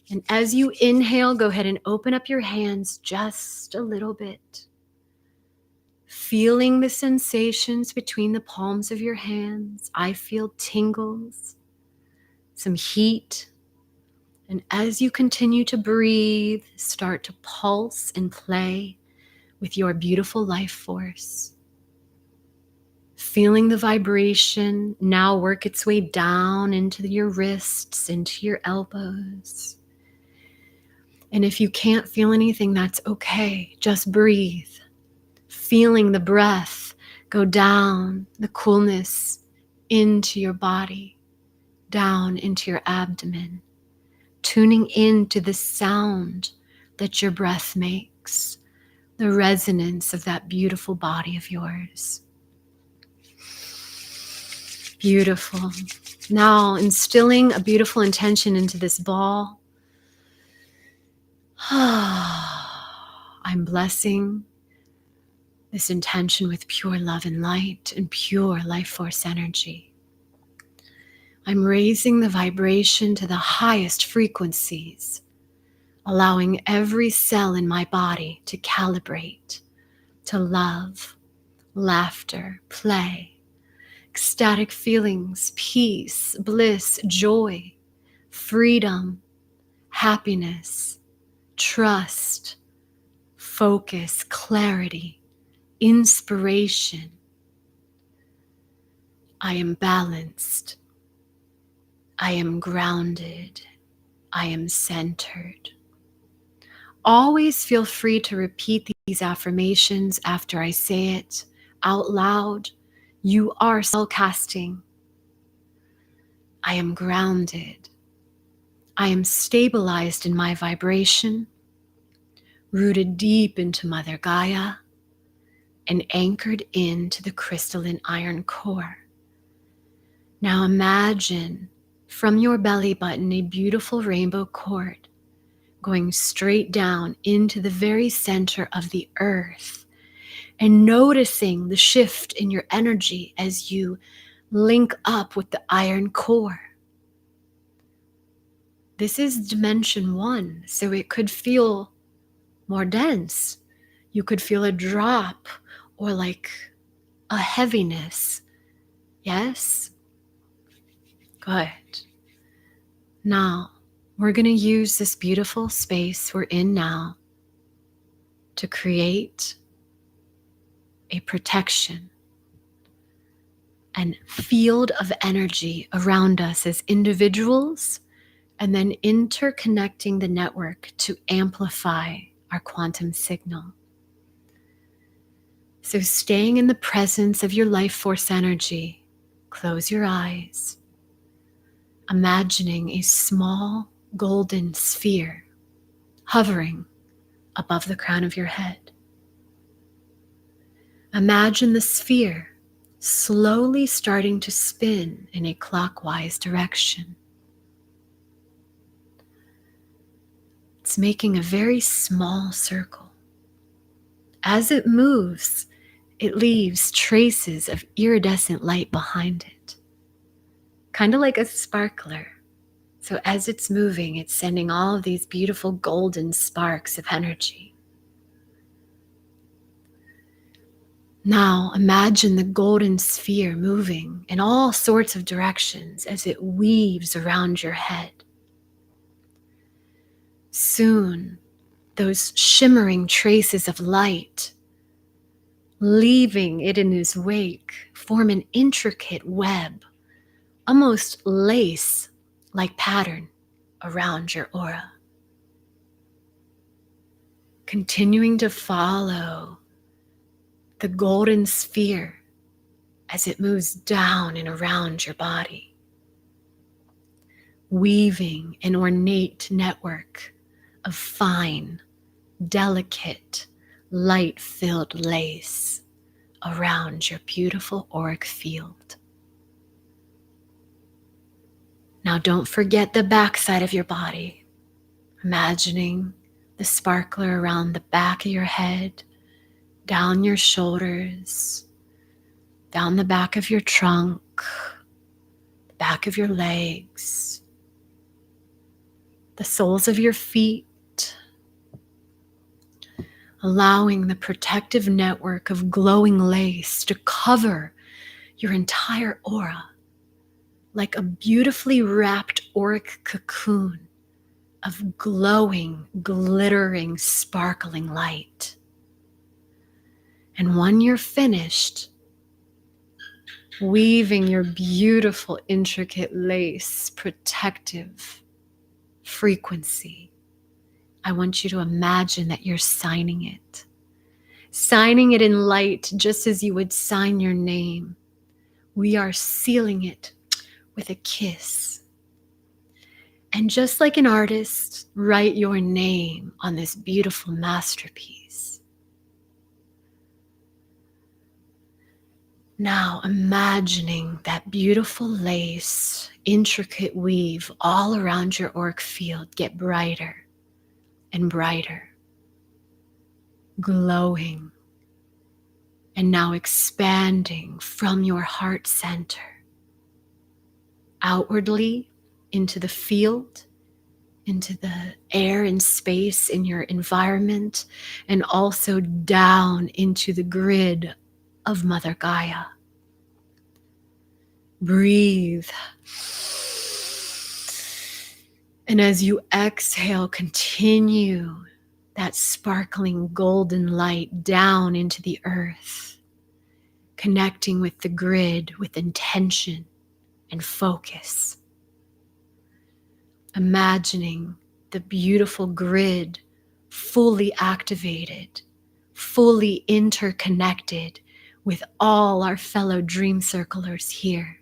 And as you inhale, go ahead and open up your hands just a little bit. Feeling the sensations between the palms of your hands. I feel tingles, some heat. And as you continue to breathe, start to pulse and play with your beautiful life force. Feeling the vibration now work its way down into your wrists, into your elbows. And if you can't feel anything, that's okay. Just breathe. Feeling the breath go down, the coolness into your body, down into your abdomen, tuning into the sound that your breath makes, the resonance of that beautiful body of yours. Beautiful. Now instilling a beautiful intention into this ball. I'm blessing this intention with pure love and light and pure life force energy. I'm raising the vibration to the highest frequencies, allowing every cell in my body to calibrate, to love, laughter, play, ecstatic feelings, peace, bliss, joy, freedom, happiness, trust, focus, clarity, inspiration. I am balanced. I am grounded. I am centered. Always feel free to repeat these affirmations after I say it out loud. You are spell casting. I am grounded. I am stabilized in my vibration, rooted deep into Mother Gaia, and anchored into the crystalline iron core. Now imagine from your belly button a beautiful rainbow cord going straight down into the very center of the earth, and noticing the shift in your energy as you link up with the iron core. This is dimension 1, so it could feel more dense. You could feel a drop or like a heaviness. Yes? Good. Now, we're going to use this beautiful space we're in now to create a protection and field of energy around us as individuals, and then interconnecting the network to amplify our quantum signal. So staying in the presence of your life force energy, close your eyes, imagining a small golden sphere hovering above the crown of your head. Imagine the sphere slowly starting to spin in a clockwise direction. It's making a very small circle. As it moves, it leaves traces of iridescent light behind it, kind of like a sparkler. So as it's moving, it's sending all of these beautiful golden sparks of energy. Now imagine the golden sphere moving in all sorts of directions as it weaves around your head. Soon, those shimmering traces of light leaving it in its wake, form an intricate web, almost lace-like pattern around your aura. Continuing to follow the golden sphere as it moves down and around your body, weaving an ornate network of fine, delicate, light-filled lace around your beautiful auric field. Now don't forget the backside of your body, imagining the sparkler around the back of your head, down your shoulders, down the back of your trunk, the back of your legs, the soles of your feet, allowing the protective network of glowing lace to cover your entire aura like a beautifully wrapped auric cocoon of glowing, glittering, sparkling light. And when you're finished weaving your beautiful, intricate lace protective frequency, I want you to imagine that you're signing it in light, just as you would sign your name. We are sealing it with a kiss. And just like an artist, write your name on this beautiful masterpiece. Now imagining that beautiful lace, intricate weave all around your auric field get brighter and brighter, glowing, and now expanding from your heart center outwardly into the field, into the air and space in your environment, and also down into the grid of Mother Gaia. Breathe. And as you exhale, continue that sparkling golden light down into the earth, connecting with the grid with intention and focus. Imagining the beautiful grid fully activated, fully interconnected with all our fellow dream circlers here.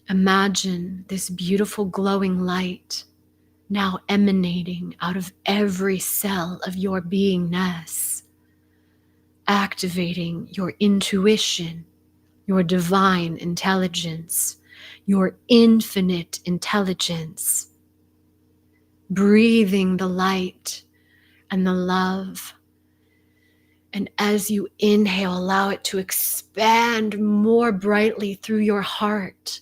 Imagine this beautiful glowing light now emanating out of every cell of your beingness, activating your intuition, your divine intelligence, your infinite intelligence, breathing the light and the love. And as you inhale, allow it to expand more brightly through your heart.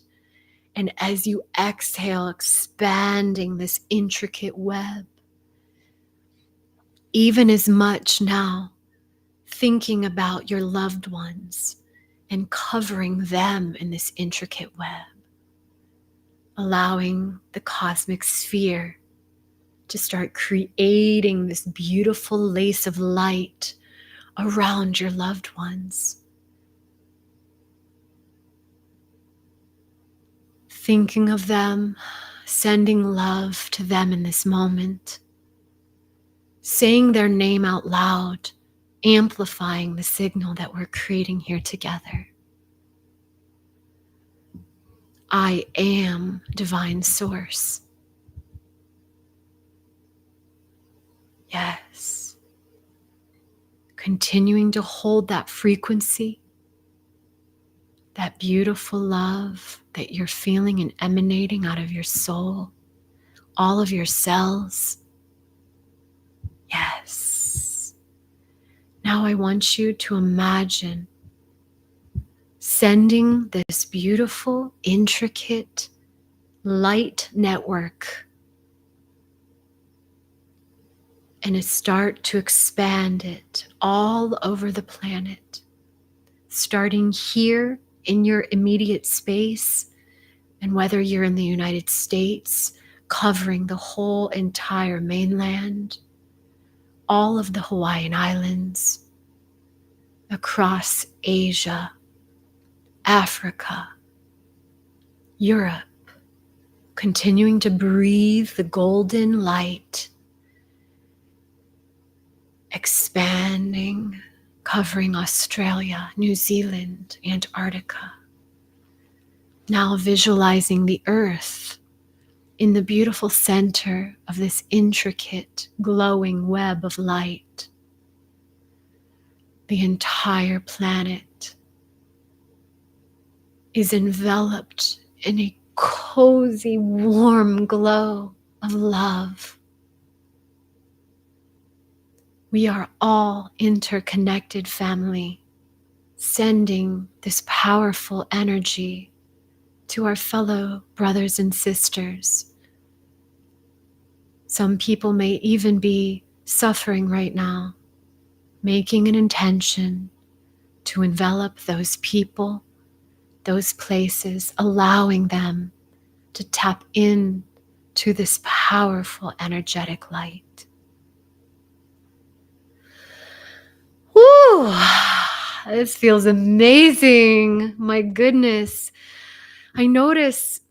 And as you exhale, expanding this intricate web, even as much now, thinking about your loved ones and covering them in this intricate web, allowing the cosmic sphere to start creating this beautiful lace of light around your loved ones. Thinking of them, sending love to them in this moment, saying their name out loud, amplifying the signal that we're creating here together. I am divine source. Yes. Continuing to hold that frequency, that beautiful love that you're feeling and emanating out of your soul, all of your cells. Yes. Now I want you to imagine sending this beautiful, intricate light network and start to expand it all over the planet, starting here in your immediate space, and whether you're in the United States, covering the whole entire mainland, all of the Hawaiian Islands, across Asia, Africa, Europe, continuing to breathe the golden light, expanding, covering Australia, New Zealand, Antarctica. Now visualizing the earth in the beautiful center of this intricate, glowing web of light. The entire planet is enveloped in a cozy, warm glow of love. We are all interconnected, family, sending this powerful energy to our fellow brothers and sisters. Some people may even be suffering right now, making an intention to envelop those people, those places, allowing them to tap in to this powerful energetic light. Woo! This feels amazing. My goodness. I notice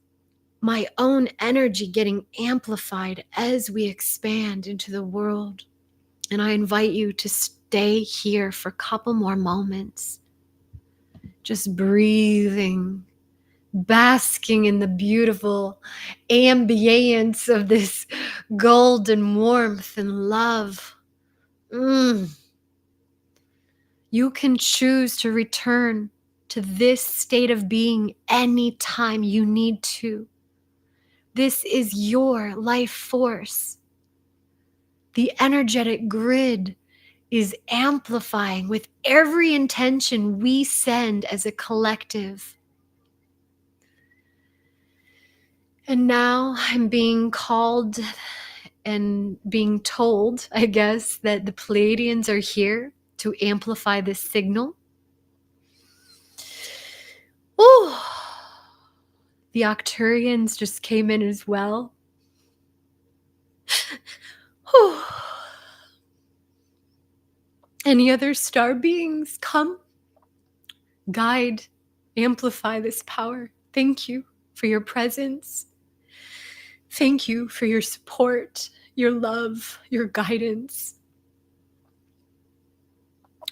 my own energy getting amplified as we expand into the world. And I invite you to stay here for a couple more moments, just breathing, basking in the beautiful ambience of this golden warmth and love. You can choose to return to this state of being anytime you need to. This is your life force. The energetic grid is amplifying with every intention we send as a collective. And now I'm being called and being told, I guess, that the Pleiadians are here to amplify this signal. Ooh. The Octurians just came in as well. Any other star beings, come, guide, amplify this power. Thank you for your presence. Thank you for your support, your love, your guidance.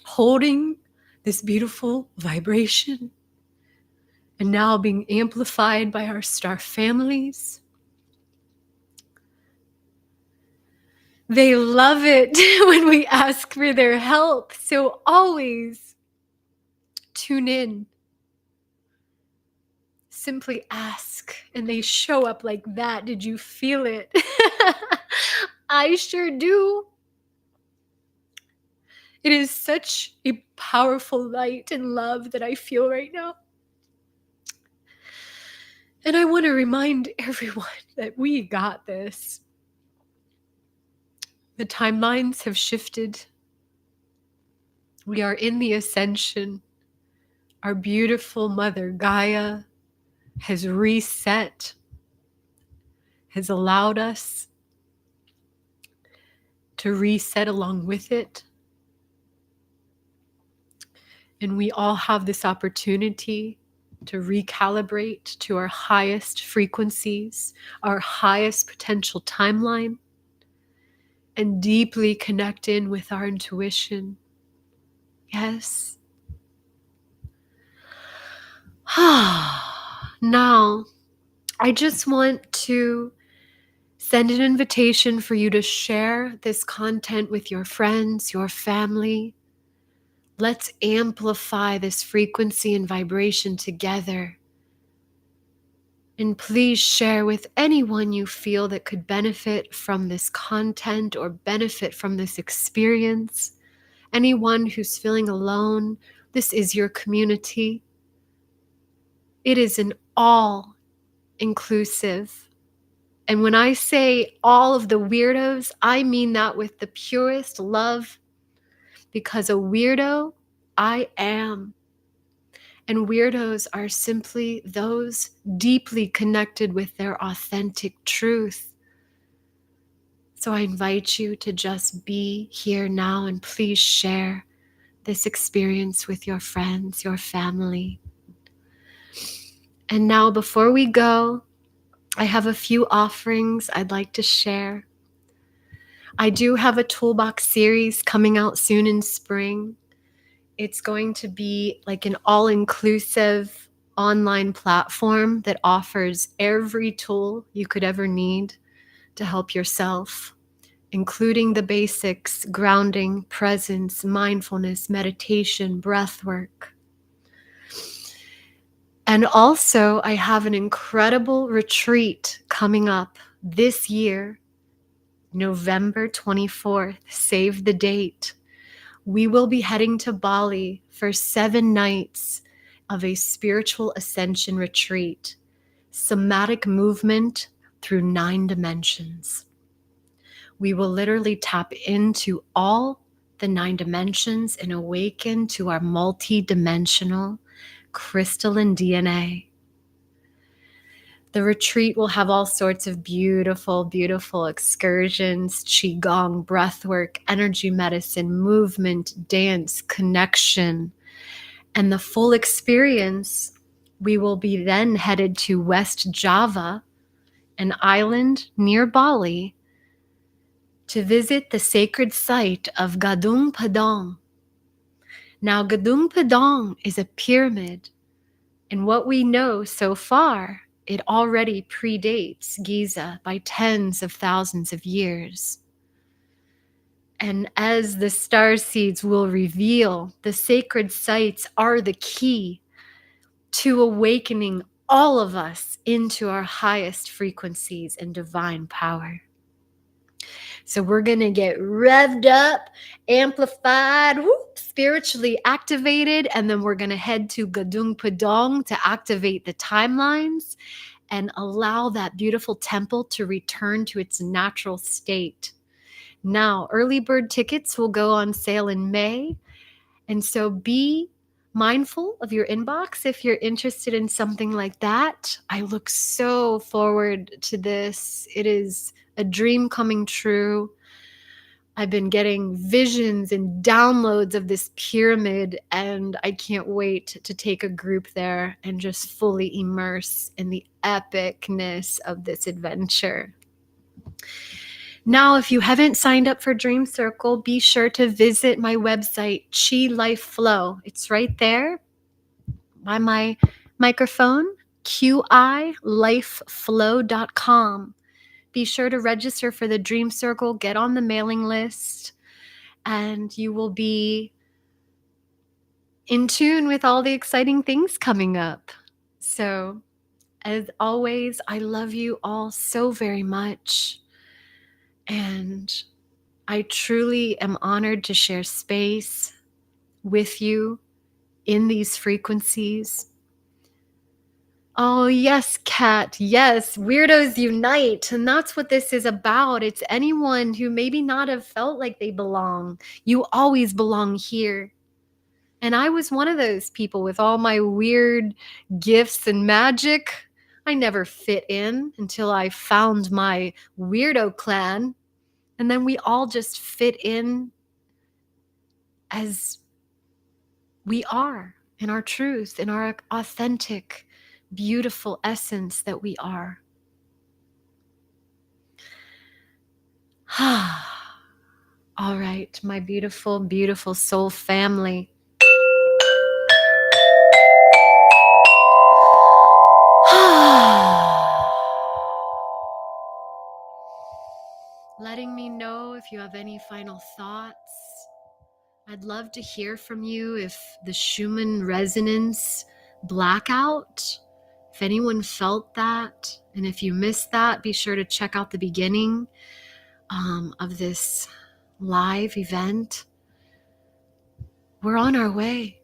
Holding this beautiful vibration and now being amplified by our star families. They love it when we ask for their help. So always tune in. Simply ask and they show up like that. Did you feel it? I sure do. It is such a powerful light and love that I feel right now. And I want to remind everyone that we got this. The timelines have shifted. We are in the ascension. Our beautiful mother Gaia has reset, has allowed us to reset along with it. And we all have this opportunity to recalibrate to our highest frequencies, our highest potential timeline, and deeply connect in with our intuition. Yes. Now, I just want to send an invitation for you to share this content with your friends, your family. Let's amplify this frequency and vibration together. And please share with anyone you feel that could benefit from this content or benefit from this experience. Anyone who's feeling alone, this is your community. It is an all-inclusive. And when I say all of the weirdos, I mean that with the purest love, because a weirdo, I am. And weirdos are simply those deeply connected with their authentic truth. So I invite you to just be here now and please share this experience with your friends, your family. And now, before we go, I have a few offerings I'd like to share. I do have a toolbox series coming out soon in spring. It's going to be like an all-inclusive online platform that offers every tool you could ever need to help yourself, including the basics: grounding, presence, mindfulness, meditation, breath work. And also, I have an incredible retreat coming up this year, November 24th. Save the date. We will be heading to Bali for 7 nights of a spiritual ascension retreat, somatic movement through 9 dimensions. We will literally tap into all the 9 dimensions and awaken to our multidimensional crystalline DNA. The retreat will have all sorts of beautiful, beautiful excursions: qigong, breathwork, energy medicine, movement, dance, connection. And the full experience, we will be then headed to West Java, an island near Bali, to visit the sacred site of Gadung Padang. Now, Gadung Padang is a pyramid, and what we know so far, it already predates Giza by tens of thousands of years. And as the star seeds will reveal, the sacred sites are the key to awakening all of us into our highest frequencies and divine power. So we're going to get revved up, amplified, spiritually activated, and then we're going to head to Gadung Padang to activate the timelines and allow that beautiful temple to return to its natural state. Now, early bird tickets will go on sale in May, and so be mindful of your inbox if you're interested in something like that. I look so forward to this. It is a dream coming true. I've been getting visions and downloads of this pyramid, and I can't wait to take a group there and just fully immerse in the epicness of this adventure. Now, if you haven't signed up for Dream Circle, be sure to visit my website, Chi Life Flow. It's right there by my microphone, QiLifeFlow.com. Be sure to register for the Dream Circle, get on the mailing list, and you will be in tune with all the exciting things coming up. So, as always, I love you all so very much. And I truly am honored to share space with you in these frequencies. Oh, yes, Kat. Yes, weirdos unite. And that's what this is about. It's anyone who maybe not have felt like they belong. You always belong here. And I was one of those people with all my weird gifts and magic. I never fit in until I found my weirdo clan. And then we all just fit in as we are, in our truth, in our authentic, beautiful essence that we are. All right, my beautiful, beautiful soul family. Letting me know if you have any final thoughts. I'd love to hear from you if the Schumann Resonance blackout, if anyone felt that. And if you missed that, be sure to check out the beginning of this live event. We're on our way.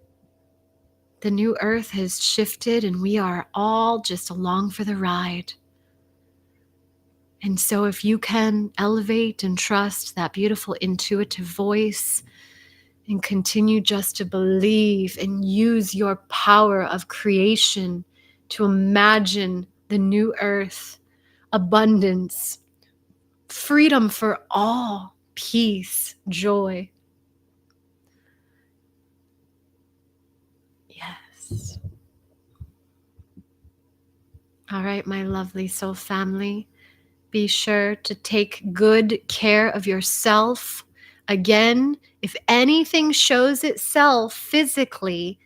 The new earth has shifted and we are all just along for the ride. And so if you can elevate and trust that beautiful intuitive voice and continue just to believe and use your power of creation to imagine the new earth, abundance, freedom for all, peace, joy. Yes. All right, my lovely soul family. Be sure to take good care of yourself. Again, if anything shows itself physically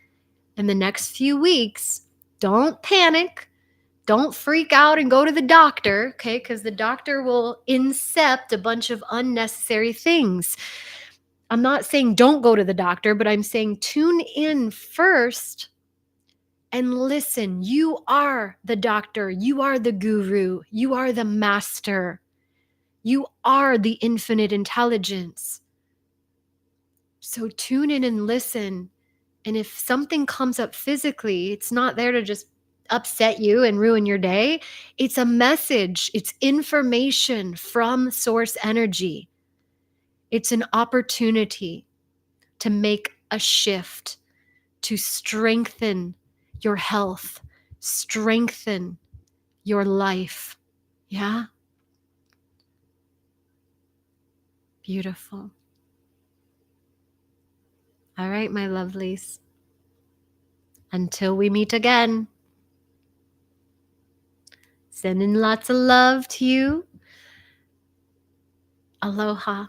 in the next few weeks, don't panic. Don't freak out and go to the doctor, okay? Because the doctor will incept a bunch of unnecessary things. I'm not saying don't go to the doctor, but I'm saying tune in first and listen. You are the doctor. You are the guru. You are the master. You are the infinite intelligence. So tune in and listen. And if something comes up physically, it's not there to just upset you and ruin your day. It's a message, it's information from source energy. It's an opportunity to make a shift, to strengthen your health, strengthen your life. Yeah? Beautiful. All right, my lovelies. Until we meet again, sending lots of love to you. Aloha.